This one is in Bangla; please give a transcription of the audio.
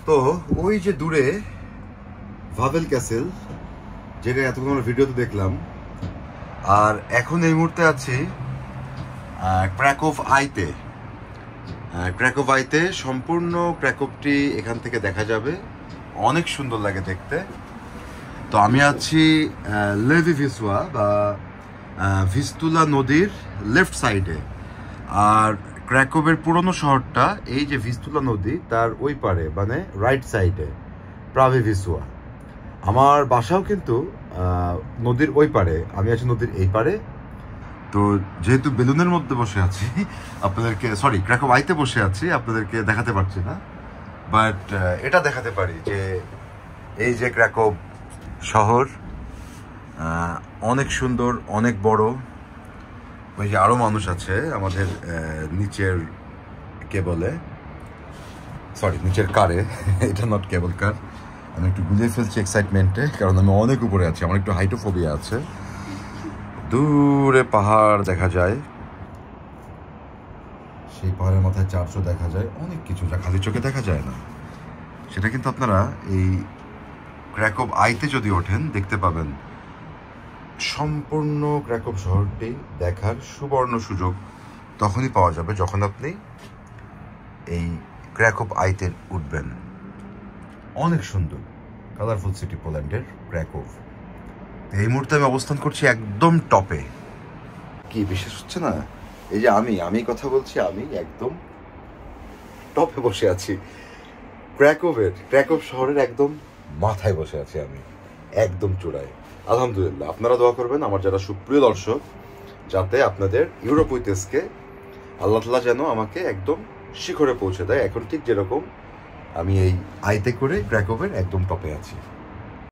তো ওই যে দূরে ভাভেল ক্যাসেল, যেটা এতক্ষণ আমরা ভিডিওতে দেখলাম, আর এখন এই মুহূর্তে আছি ক্র্যাকোভ আইতে। ক্র্যাকোভ আইতে সম্পূর্ণ ক্র্যাকোভটি এখান থেকে দেখা যাবে, অনেক সুন্দর লাগে দেখতে। তো আমি আছি লেভি ভিসুয়া বা ভিস্তুলা নদীর লেফট সাইডে, আর ক্র্যাকোভের পুরনো শহরটা এই যে ভিস্তুলা নদী তার ওই পারে, মানে রাইট সাইডে প্রাভে ভিসুয়া। আমার বাসাও কিন্তু নদীর ওই পারে, আমি আছি নদীর এই পারে। তো যেহেতু বেলুনের মধ্যে বসে আছি আপনাদেরকে, সরি ক্র্যাকোভ আইতে বসে আছি, আপনাদেরকে দেখাতে পারছি না, বাট এটা দেখাতে পারি যে এই যে ক্র্যাকোভ শহর অনেক সুন্দর, অনেক বড়। ওই যে আরও মানুষ আছে আমাদের নিচের কেবলে, সরি নিচের কারে, এটা নট কেবল কার। আমি একটু গুলিয়ে ফেলছি এক্সাইটমেন্টে, কারণ আমি অনেক উপরে আছি, আমার একটু হাইটোফোবিয়া আছে। দূরে পাহাড় দেখা যায়, সেই পাহাড়ের মাথায় চার্চও দেখা যায়, অনেক কিছু যা খালি চোখে দেখা যায় না, সেটা কিন্তু আপনারা এই ক্র্যাকোভ আইতে যদি ওঠেন দেখতে পাবেন। সম্পূর্ণ ক্র্যাকোভ শহরটি দেখার সুবর্ণ সুযোগ তখনই পাওয়া যাবে যখন আপনি এই ক্র্যাকোভ আইতে উঠবেন। অনেক সুন্দর কালারফুল সিটি পোল্যান্ডের ক্র্যাকোভ। এই মুহূর্তে আমি অবস্থান করছি একদম টপে। কি বিশ্বাস হচ্ছে না? এই যে আমি কথা বলছি, আমি একদম টপে বসে আছি, ক্র্যাকোভ শহরের একদম মাথায় বসে আছি আমি, একদম চূড়ায়। আলহামদুলিল্লাহ, আপনারা দোয়া করবেন আমার যারা সুপ্রিয় দর্শক, যাতে আপনাদের ইউরোপ উইথেসকে আল্লাহ তাআলা যেন আমাকে একদম শিখরে পৌঁছে দেয়, এখন ঠিক যেরকম আমি এই আইতে করে ক্র্যাকোভের একদম টপে আছি।